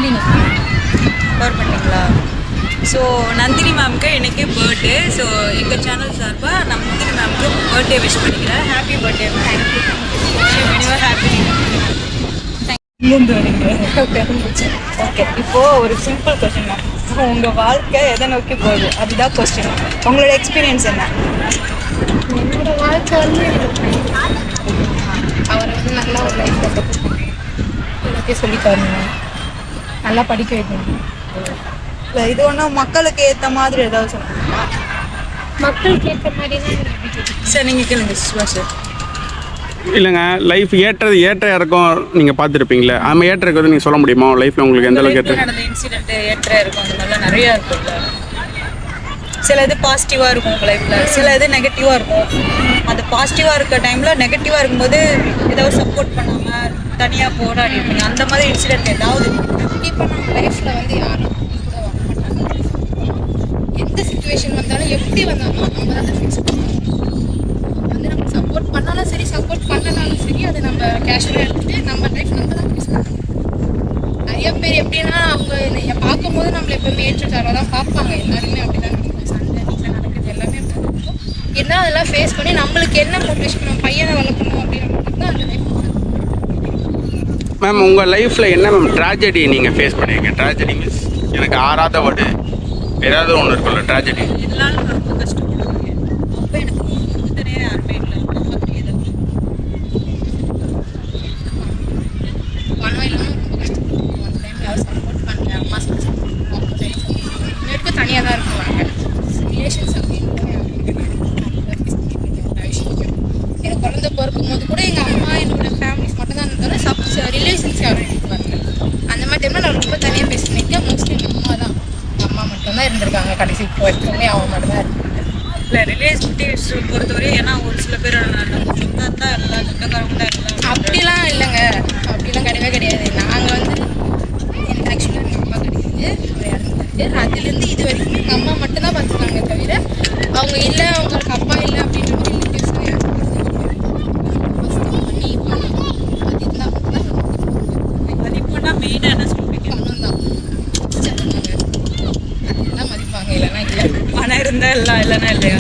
Nandini. Cover பண்ணிங்களா? So Nandini மேம்க்கு இன்றைக்கி birthday. So எங்கள் சேனல் சார்பாக நந்தினி மேம்க்கு பர்த்டே விஷ் பண்ணிக்கிறேன். Happy birthday ma'am. Thank you. Happy. Okay, இப்போது ஒரு சிம்பிள் கொஸ்டின் மேம். உங்கள் வாழ்க்கை எதை நோக்கி போகுது? அதுதான் கொஸ்டின். உங்களோட எக்ஸ்பீரியன்ஸ் என்ன? என்னோட வாழ்க்கை வந்து அவரை வந்து நல்லா ஒரு லைஃப் எல்லாத்தையும் சொல்லி தரணும், நல்லா படிக்க வைக்கணும். இல்லை, இது ஒன்றும் மக்களுக்கு ஏற்ற மாதிரி ஏதாவது சொல்லுங்கள். மக்களுக்கு ஏற்ற மாதிரி தான். சார் நீங்கள் கேளுங்க சிவா சார். இல்லைங்க, லைஃப் ஏற்ற இறக்கம் நீங்கள் பார்த்துருப்பீங்களே, அந்த ஏற்ற இருக்கிறது நீங்கள் சொல்ல முடியுமா? லைஃப்பில் உங்களுக்கு எந்த அளவுக்கு ஏற்ற நடந்த இன்சிடென்ட் ஏற்ற இருக்கும்? அந்த மாதிரிலாம் நிறையா இருக்கும்ல. சில இது பாசிட்டிவாக இருக்கும் உங்கள் லைஃப்பில், சில இது நெகட்டிவாக இருக்கும். அது பாசிட்டிவாக இருக்க டைமில் நெகட்டிவாக இருக்கும்போது ஏதாவது சப்போர்ட் பண்ணாமல் தனியாக போராடி இருப்பீங்க. அந்த மாதிரி இன்சிடென்ட் ஏதாவது கண்டிப்பாக நம்ம லைஃப்பில் வந்து யாரும் கூட வர மாட்டாங்க. எந்த சுச்சுவேஷன் வந்தாலும் எப்படி வந்தாலும் நம்ம தான் அதை ஃபேஸ் பண்ணுவோம். வந்து நம்ம சப்போர்ட் பண்ணாலும் சரி, சப்போர்ட் பண்ணனாலும் சரி, அதை நம்ம கேஷுவலாக எடுத்துகிட்டு நம்ம லைஃப் நம்ம தான் ஃபேஸ் பண்ணுவோம். நிறைய பேர் எப்படின்னா அவங்க பார்க்கும்போது நம்மளை எப்பவுமே ஏற்றத்தாரோ தான் பார்ப்பாங்க. எல்லாருமே அப்படி தான் இருக்கும். சண்டை வீட்டில் நடக்குது எல்லாமே அப்படி இருக்கும். ஏன்னா அதெல்லாம் ஃபேஸ் பண்ணி நம்மளுக்கு என்ன மோட்டிவேஷன், நம்ம பையனை வளர்க்கணும் அப்படின்னு தான் அந்த லைஃப். மேம், உங்கள் லைஃப்பில் என்ன மேம் ட்ராஜடி நீங்கள் ஃபேஸ் பண்ணியிருக்கீங்க? ட்ராஜடி மீன்ஸ் எனக்கு ஆறாத வேர்டு ஏதாவது ஒன்று இருக்குல்ல, ட்ராஜடி. எல்லாரும் ரொம்ப கஷ்டப்படுவாங்க. அப்போ எனக்கு உதவியே யாருமே இல்லை. அந்த மாதிரி ஏதாவது பணம் இல்லாமல் ரொம்ப கஷ்டப்படுவோம். அந்த டைமில் யாரும் சப்போர்ட் பண்ணல. அம்மா சப்போர்ட் பண்ணுவோம். இன்னும் தனியாக தான் இருக்குவாங்க. ரிலேஷன்ஸ் அப்படின்னு எனக்கு குழந்தை பிறக்கும் போது கூட எங்கள் அம்மா என்னோட ஃபேமிலிஸ் மட்டும் தான் இருந்தாலும் ரிலேஷன்ஸ் யாரும் எடுத்துவாங்க. அந்த மாதிரி டைமில் நான் ரொம்ப தனியாக பேசினேன். மோஸ்ட்லி எங்கள் அம்மா தான், எங்கள் அம்மா மட்டும் தான் இருந்திருக்காங்க. கடைசி இப்போ வரைக்குமே அவங்க மட்டும் தான் இருக்காங்க. இல்லை, ரிலேட்டிவ்ஸ் பொறுத்தவரை ஏன்னா ஒரு சில பேர் சொந்தம் தான் எல்லாம், சொந்தக்காரங்க தான் எல்லாம். அப்படிலாம் இல்லைங்க, அப்படிலாம் கிடையவே கிடையாது. நாங்கள் வந்து எனக்கு ஆக்சுவலாக எங்கள் அம்மா கிடையாது, அவர் இறந்துட்டாரு. அதுலேருந்து இது வரைக்கும் எங்கள் அம்மா மட்டும்தான் பார்த்துருக்காங்க தவிர அவங்க இல்லை, அவங்களுக்கு அப்பா இல்லை அப்படின்ற மாதிரி ரிலேட்டிவ்ஸ் அது இருந்தால் மட்டும்தான். மதிப்புன்னா மெயினாக என்ன சொல்லுவீங்க? பணம் தான். அதெல்லாம் மதிப்பாங்க, இல்லைன்னா இல்லை. பணம் இருந்தால் எல்லாம், இல்லைன்னா இல்லையா?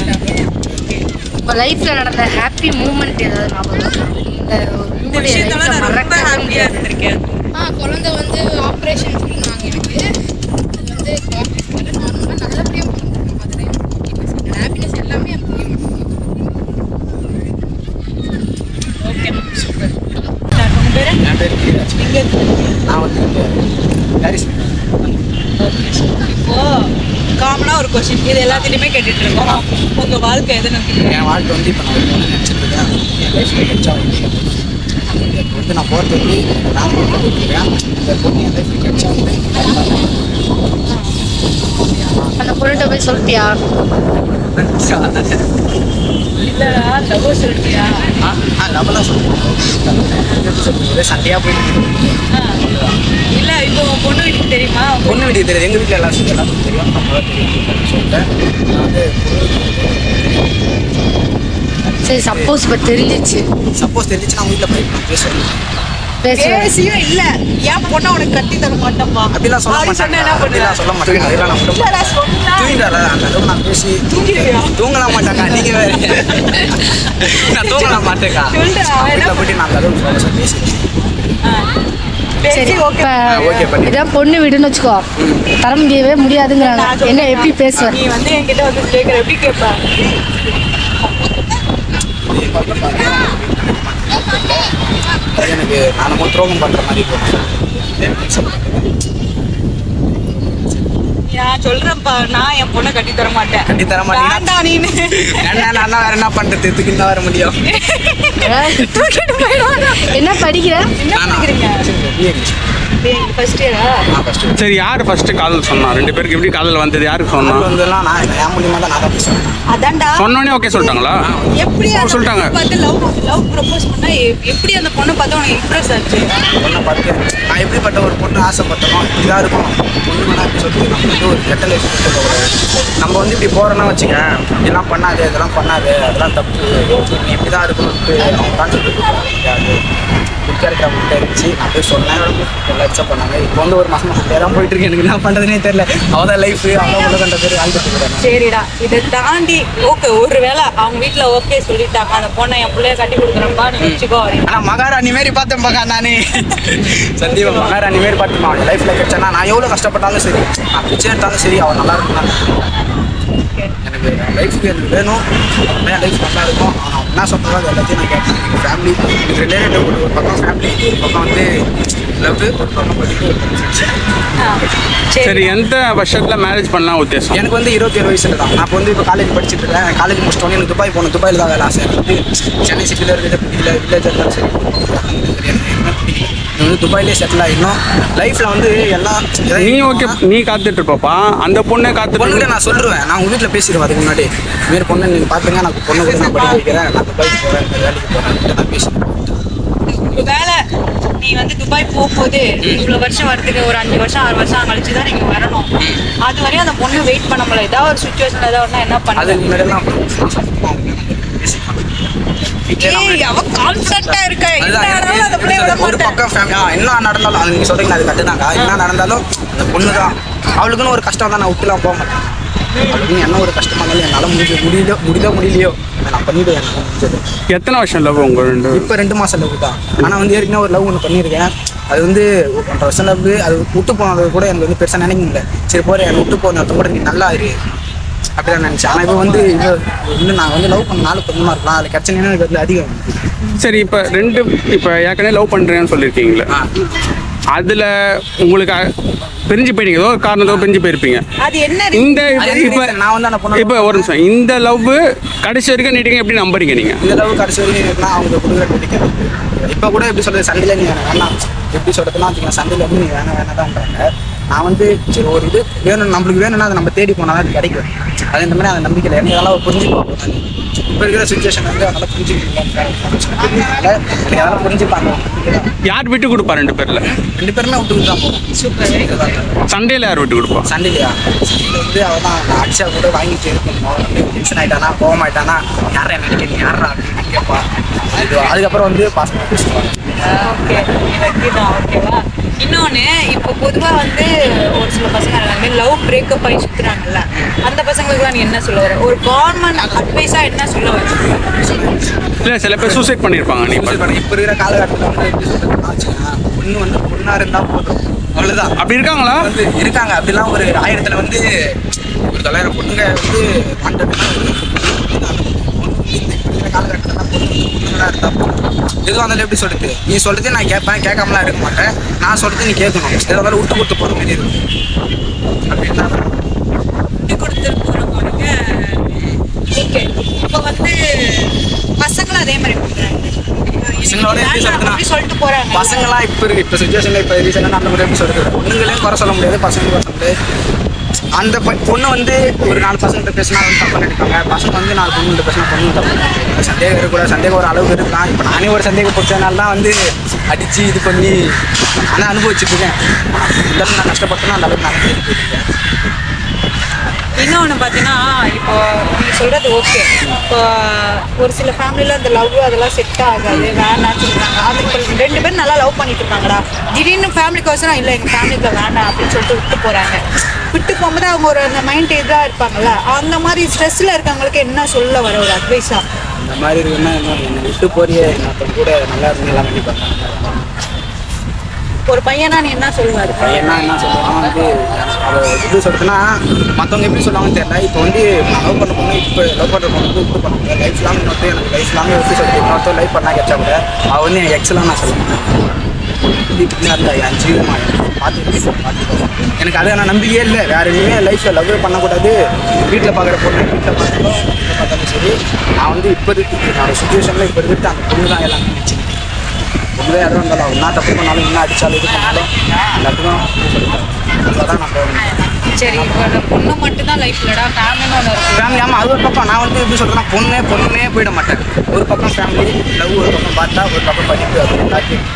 இப்போ லைஃப்பில் நடந்த ஹாப்பி மூமெண்ட் ஏதாவது ஞாபகம்? இந்த விஷயத்தோட நான் ரொம்ப ஹாப்பியாக இருந்திருக்கேன். குழந்தை வந்து ஆப்ரேஷன் சொன்னாங்க எனக்கு. அது வந்து நார்மலாக நல்லபடியாக பிறந்திருக்கோம். அதில் எனக்கு ஹாப்பினஸ் எல்லாமே எனக்கு ஓகே மேம், சூப்பர். உங்கள் பேர்? என் பேர் கீராஜ். இங்கே நான் வந்து பாரிஸ். Okay sir. இப்போது காமனாக ஒரு கொஸ்டின், இது எல்லாத்துலேயுமே கேட்டுட்டு இருக்கோம். உங்கள் வாழ்க்கை எதை நோக்கி? என் வாழ்க்கை வந்து இப்போ நான் ஒரு பொண்ணு நினச்சிட்ருக்கேன். என் லைஃப்பில் கிடைச்சா வந்து இப்போ வந்து நான் போகிறதுக்கு நான் போட்டுருக்கேன். இந்த பொண்ணு என் லைஃப்பில் கிடைச்சா வந்து அந்த பொருள்கிட்ட போய் சொல்லிட்டியா? இல்லைடா, லவ் சொல்லிட்டியா? லவெல்லாம் சொல்லுவேன். சண்டையாக போயிட்டு இல்லை, இப்போ உன் பொண்ணு வீட்டுக்கு தெரியுமா? பொண்ணு வீட்டுக்கு தெரியாது. எங்கள் வீட்டில் எல்லாத்துக்கும் தெரியும். நம்ம தான் தெரியும் சொல்லிட்டேன். நான் வந்து சரி, சப்போஸ் இப்போ தெரிஞ்சிச்சு, சப்போஸ் தெரிஞ்சுன்னா அவங்க வீட்டில் போய் பேசுவேன். பேசியும் இல்லை, ஏன் பொண்ணை உனக்கு கட்டி தர மாட்டேன்ப்பா அப்படிலாம் சொல்ல மாட்டேன். என்ன பண்ணுவேன்? அப்படிலாம் சொல்ல மாட்டேன். அதெல்லாம் நான் சொல்ல மாட்டேன். தூங்கிட்டாரா அந்த அளவுக்கு நான் பேசி தூங்கலாம் மாட்டேங்க்கா. நீங்கள் வேறு நான் தூங்கலாம் மாட்டேங்க்கா. வீட்டில் போய்ட்டு நான் அந்த அளவுக்கு சொல்ல சரி. ஓகே ஓகே பண்ணி இதான் பொண்ணு வீடுன்னு வச்சுக்கோ, தர முடியாதுங்கிறாங்க. என்ன எப்படி பேசுவேன்? நீ வந்து என்கிட்ட வந்து கேட்குற எப்படி கேட்பேன்? எனக்கு நான் துரோகம் பண்ணுற மாதிரி இருக்கும். நான் சொல்றேன்ப்பா, நான் என் பொண்ணை கட்டி தர மாட்டேன். கட்டி தர மாட்டேன். வேண்டாம் நீனு. நான் வேற என்ன பண்றது? இதுக்கு தான் வர முடியும். என்ன படிக்கிற? என்ன படிக்கிறீங்க? ஃபர்ஸ்ட் இயரா? ஃபர்ஸ்ட் சரி, யார் ஃபஸ்ட்டு காதல் சொன்னா? ரெண்டு பேருக்கு எப்படி காதல் வந்தது? யாருக்கு சொன்னா? வந்துலாம் நான் என் மூலியமாக தான் நான் தான் பேசுவேன். அதான்டா. சொன்னோடனே ஓகே சொல்லிட்டாங்களா? எப்படி சொல்லிட்டாங்க. பார்த்து லவ் ப்ரப்போஸ் பண்ணா எப்படி அந்த பொண்ணை பார்த்து உனக்கு இம்ப்ரெஸ் ஆச்சு? பொண்ணை பார்த்து நான் எப்படிப்பட்ட ஒரு பொண்ணு ஆசைப்பட்டனோ இதாக இருக்கும் பொண்ணு வேணா அப்படி சொல்லிட்டு நம்ம வந்து ஒரு கெட்ட லைஃப் நம்ம வந்து இப்படி போகிறோன்னா வச்சுக்க, இதெல்லாம் பண்ணாது, இதெல்லாம் பண்ணாது, அதெல்லாம் தப்பு, நீ இப்படி தான் இருக்கணும்ட்டு அவங்க கான்செப்ட் முடியாது. குடிக்கிறக்க முட்டை இருந்துச்சு. நான் போய் சொன்னேன், எல்லாம் அக்செப்ட் பண்ணாங்க. இப்போ வந்து ஒரு மாசம் தான் போயிட்டு இருக்கு. எனக்கு என்ன பண்றதுனே தெரியல. அவதான் லைஃப் அவ்வளோ கண்ட பேர் வாழ்ந்துட்டு. சரிடா, இதை தாண்டி ஓகே ஒருவேளை அவங்க வீட்டுல ஓகே சொல்லிட்டாங்க அந்த பொண்ணை என் பிள்ளைய கட்டி கொடுக்குறப்பா நீ வச்சுக்கோ. ஆனா மகாராணி மாரி பார்த்தேன் பாக்கா நானே. சந்தீப மகாராணி மாரி பார்த்துமா அவன் லைஃப்ல கிடைச்சானா நான் எவ்வளவு கஷ்டப்பட்டாலும் சரி, நான் பிச்சை எடுத்தாலும் சரி, அவன் நல்லா இருக்கும். எனக்கு லைஃப்க்கு எனக்கு வேணும், என் லைஃப் நல்லா இருக்கும். அவன் என்ன சொல்கிறதோ அது எல்லாத்தையும் நான் கேட்பேன். எங்கள் ஃபேமிலி எனக்கு ரிலேட்டிவ் ஒரு பக்கம் ஃபேமிலி, ஒரு பக்கம் வந்து லவ், ஒரு பக்கம் படிப்பு, ஒரு பக்கம் ஃப்ரெண்ட்ஸ். சரி, எந்த வருஷத்தில் மேரேஜ் பண்ணலாம் உத்தேசம்? எனக்கு வந்து 27 வயசுல தான். நான் இப்போ வந்து இப்போ காலேஜ் படிச்சுட்டு இருக்கேன். காலேஜ் முடிச்சிட்டோன்னே எனக்கு துபாய் போகணும். துபாயில் தான் வேலை ஆசை. எனக்கு வந்து சென்னை சிட்டியில் இருக்கிற வில்லேஜ் இருந்தாலும் சரி, வந்து துபாயிலே செட்டில் ஆகிடணும். லைஃப்பில் வந்து எல்லாம் நீ ஓகே, நீ காத்துட்டு இருப்பப்பா, அந்த பொண்ணை காத்துட்டு பொண்ணுகிட்ட நான் சொல்லுவேன். நான் உங்கள் வீட்டில் பேசிடுவேன் அதுக்கு முன்னாடி. இதுமாரி பொண்ணு நீங்கள் பார்த்துங்க, நான் பொண்ணு கூட நான் படிக்க வைக்கிறேன், நான் துபாய்க்கு போகிறேன், வேலைக்கு போகிறேன், நான் பேசுவேன். வேலை நீ வந்து துபாய் போகும்போது இவ்வளோ வருஷம் வரதுக்கு ஒரு 5 வருஷம் 6 வருஷம் கழிச்சு தான் நீங்கள் வரணும். அது வரையும் அந்த பொண்ணு வெயிட் பண்ண முடியல. ஏதாவது ஒரு சுச்சுவேஷன் ஏதாவது என்ன அது பண்ணது? முன்னாடியெல்லாம் அவ கான்ஃபிடண்டா இருக்கா, ஒரு பக்கம் ஃபேமிலி என்ன நடந்தாலும் அது நீங்கள் சொல்கிறீங்களா அது கட்டுதாங்க. என்ன நடந்தாலும் அந்த பொண்ணு தான். அவளுக்குன்னு ஒரு கஷ்டம் தான், நான் விட்டுலாம் போக மாட்டேன். அவளுக்குன்னு என்ன ஒரு கஷ்டமாக இருந்தாலும் என்னால் முடியலையோ நான் பண்ணிவிடுவேன். முடிஞ்சது. எத்தனை வருஷம் லவ் உங்க ரெண்டு? இப்போ 2 மாதம் லவ் தான். ஆனால் வந்து ஏற்கனவே ஒரு லவ் ஒன்று பண்ணியிருக்கேன். அது வந்து 1.5 வருஷம் லவ். அது விட்டு போனது கூட எனக்கு வந்து பெருசாக நினைக்க முடியல. சரி போகிறேன், என்னை விட்டு போனது கூட நீ நல்லா இரு அப்படிதான் நினச்சேன். ஆனால் இப்போ வந்து இன்னும் நான் வந்து லவ் பண்ண 4 பொண்ணுமா இருக்கலாம். அதில் கிடச்ச எனக்கு வந்து அதிகம். சரி, இப்போ ஏற்கனவே லவ் பண்ணுறேன்னு சொல்லியிருக்கீங்களே, அதில் உங்களுக்கு பிரிஞ்சு போயிட்டீங்க, ஏதோ ஒரு காரணத்தோ பிரிஞ்சு போயிருப்பீங்க. அது என்ன இந்த இப்போ நான் வந்து அந்த பொண்ணு இப்போ ஒரு நிமிஷம், இந்த லவ் கடைசி வரைக்கும் நீட்டிங்க எப்படி நம்புறீங்க நீங்கள்? இந்த லவ் கடைசி வரைக்கும் இருக்குன்னா அவங்க கொடுக்குற நம்பிக்கை. இப்போ கூட எப்படி சொல்கிறது, சண்டையில் நீ வேணாம் எப்படி சொல்கிறதுனா வச்சுக்கோங்க, சண்டையில் வந்து நீ வேணாதான்றாங்க. நான் வந்து சரி ஒரு இது வேணும், நம்மளுக்கு வேணும்னா அதை நம்ம தேடி போனால் தான் அது கிடைக்கும். அது இந்த மாதிரி அந்த நம்பிக்கையில் எனக்கு அதெல்லாம் புரிஞ்சுக்குவாங்க. இப்போ இருக்கிற சுச்சுவேஷன் வந்து அதெல்லாம் புரிஞ்சுக்கிட்டு எனக்கு அதெல்லாம் புரிஞ்சுப்பாங்க. யார் விட்டு கொடுப்பா 2 பேரில்? 2 பேருமே விட்டு தான் போகும். சூப்பர். சண்டையில் யார் விட்டு கொடுப்பா? சண்டையிலையா? சண்டையில் வந்து அவன் தான் நான் அடிச்சா கூட வாங்கிட்டு இருக்கணும். டென்ஷன் ஆகிட்டானா கோவமாயிட்டானா யாரை நினைக்க நீ யாரா அப்படின்னு கேட்பா. அதுக்கப்புறம் வந்து பாசமாக பேசுவாங்க. ஓகே, ஓகேவா? இன்னொன்று, இப்போ பொதுவாக வந்து ஒரு சில பசங்க எல்லாமே லவ் பிரேக்கப் ஆகி சுற்றுறாங்கல்ல, அந்த பசங்களுக்குலாம் நீ என்ன சொல்ல வர? ஒரு கவர்மெண்ட் அட்வைஸாக என்ன சொல்ல வர? இல்லை, சில பேர் சூசைட் பண்ணியிருப்பாங்க. நீ இப்போ இருக்கிற காலகட்டத்தில் வந்து எப்படி சொல்கிறதுனா பொண்ணு வந்து பொண்ணாக இருந்தால் போதும், அவ்வளோதான். அப்படி இருக்காங்களா? வந்து இருக்காங்க. அப்படிலாம் ஒரு 1000ல் வந்து ஒரு 900 பொண்ணுங்க வந்து காலகட்டத்தில் பொண்ணுங்களாக இருந்தால் போதும். எதுவும் இருந்தாலும் எப்படி சொல்கிறது, நீ சொல்கிறது நான் கேட்பேன், கேட்காமலாம் இருக்க மாட்டேன். நான் சொல்கிறது நீ கேட்கணும். எதாக இருந்தாலும் விட்டு கொடுத்து போகிற மாதிரி இருக்கும். அப்படின்னா விட்டு கொடுத்து போகிறவங்க. ஓகே, இப்போ வந்து பசங்களும் அதே மாதிரி பண்ணுறாங்க. பசங்களோட எப்படி சொல்றதுன்னா சொல்லிட்டு போறாங்க. பசங்களாம் இப்போ சுச்சுவேஷன்ல இப்போ ரீசெண்டாக அந்த மாதிரி எப்படி சொல்றது, பொண்ணுங்களையும் குறை சொல்ல முடியாது, பசங்களையும் குறை சொல்ல முடியாது. அந்த பொண்ணு வந்து ஒரு 4 பசங்கள்கிட்ட பேசினா வந்து தப்பு பண்ணிருக்காங்க. பசங்க வந்து 4 பொண்ணுகிட்ட பேசினா பொண்ணு தப்பு பண்ணிருக்காங்க. சந்தேகம் இருக்கக்கூடாது. சந்தேகம் ஒரு அளவுக்கு இருக்கலாம். இப்போ நானே ஒரு சந்தேகம் பிடிச்சதுனால தான் வந்து அடித்து இது பண்ணி ஆனால் அனுபவிச்சுட்டு இருக்கேன். இருந்தாலும் நான் கஷ்டப்பட்டேன்னா அந்த அளவுக்கு நான் இருக்கேன். இன்னொன்று பார்த்தீங்கன்னா, இப்போ நீங்கள் சொல்கிறது ஓகே. இப்போ ஒரு சில ஃபேமிலியில் அந்த லவ் அதெல்லாம் செட் ஆகாது, வேண்டாம்னு சொல்கிறாங்க. அது இப்போ 2 பேரும் நல்லா லவ் பண்ணிட்டு இருக்காங்கடா, திடீர்னு ஃபேமிலிக்கோசரம் இல்லை எங்கள் ஃபேமிலியில் வேண்டாம் அப்படின்னு சொல்லிட்டு விட்டு போகிறாங்க. விட்டு போகும்போது அவங்க ஒரு அந்த மைண்ட் இதாக இருப்பாங்கல்ல, அந்த மாதிரி ஸ்ட்ரெஸ்ஸில் இருக்கவங்களுக்கு என்ன சொல்ல வர ஒரு அட்வைஸாக? இந்த மாதிரி இருக்குன்னா என்னை விட்டு போறியே, நான் கூட நல்லா இருந்து எல்லாம் கண்டிப்பாங்க. ஒரு பையனா நீ என்ன சொல்லுவார்? பையனா என்ன சொல்லுவான் வந்து அதை எப்படி சொல்றதுன்னா மற்றவங்க எப்படி சொல்லுவாங்கன்னு தெரியல. இப்போ வந்து நான் லவ் பண்ண பொண்ணு இப்போ லவ் பண்ணுற பொண்ணு வந்து விட்டு பண்ண முடியாது. லைஃப் லாங் இன்னொருத்தர் எனக்கு லைஃப் லாங் எப்படி சொல்றது, இன்னொருத்தர் லைஃப் பண்ணா கிடைச்சா கூட அவள் வந்து எனக்கு எக்ஸலாம் நான் சொல்லுவேன். இப்படின்னா இருந்தா என் ஜீவமா பார்த்து எனக்கு அது நான் நம்பிக்கையே இல்லை. வேறு எதுவுமே லைஃப்பில் லவ் பண்ணக்கூடாது. வீட்டில் பார்க்குற பொண்ணு வீட்டில் பார்த்தாலும் சரி, நான் வந்து இப்போ இருக்கு நான் சுச்சுவேஷனில் இப்போ இருக்கிறது அந்த பொண்ணு தான் எல்லாமே நினச்சிருக்கேன். பொண்ணு யாரும் இருந்தாலும் என்ன தப்பு பண்ணாலும் என்ன அடித்தாலும் இது பண்ணாலும் எல்லாத்துக்கும் அதான் நான் போவேன். சரி, இப்போ பொண்ணு மட்டும்தான் லைஃப்லடா, ஃபேமிலின்னு ஒன்று இருக்கும். ஃபேமிலி ஆமாம், அது ஒரு பக்கம். நான் வந்து எப்படி சொல்கிறேன்னா பொண்ணே போயிட மாட்டேன். ஒரு பக்கம் ஃபேமிலி லவ், ஒரு பக்கம் பார்த்தா ஒரு பக்கம் படிப்பு, அது எல்லாத்தையும்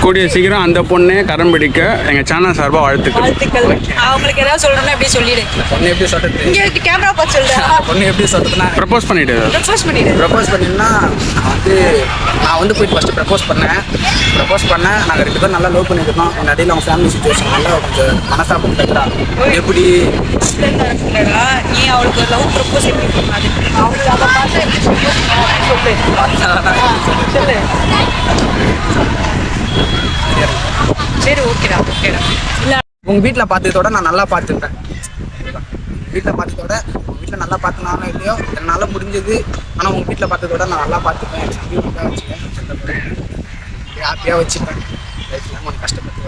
கூடிய சீக்கிரம் அந்த பொண்ணே கரம் பிடிக்க எங்கள் சேனல் சார்பாக வாழ்த்துக்கள். வாழ்த்துக்கள். அவங்களுக்கு ஏதாவது சொல்லணும்னா எப்படி சொல்லிடு. பொண்ணு எப்படி சொல்கிறது, இங்கே கேமரா பார்த்து சொல்லுடா. பொண்ணு எப்படி சொல்கிறதுனா ப்ரப்போஸ் பண்ணிவிட்டு ப்ரப்போஸ் பண்ணிடு. ப்ரப்போஸ் பண்ணினா நான் வந்து போயிட்டு ஃபஸ்ட்டு ப்ரப்போஸ் பண்ணேன். நாங்கள் 2 பேரும் நல்லா லவ் பண்ணியிருந்தோம். நடையில் அவங்க ஃபேமிலி சுச்சுவேஷன் நல்லா கொஞ்சம் மனசாப்பம் தட்டுறா. எப்படி இல்லடா, நீ அவளுக்கு லவ் ப்ரப்போஸ் எப்படி பண்ணாது? அவளுக்கு அதை பார்த்து எப்படி ப்ரப்போஸ் சொல்லு. சொல்லு. சரி, ஓகேடா. இல்லை உங்கள் வீட்டில் பார்த்ததோட நான் நல்லா பார்த்துப்பேன். வீட்டில் பார்த்ததோட உங்கள் வீட்டில் நல்லா பார்த்துனாலும் இல்லையோ என்னால் முடிஞ்சது. ஆனால் உங்கள் வீட்டில் பார்த்ததோட நான் நல்லா பார்த்துப்பேன். வச்சுப்பேன், ஹாப்பியாக வச்சுப்பேன். லைஃப்லாம் கொஞ்சம் கஷ்டப்பட்டு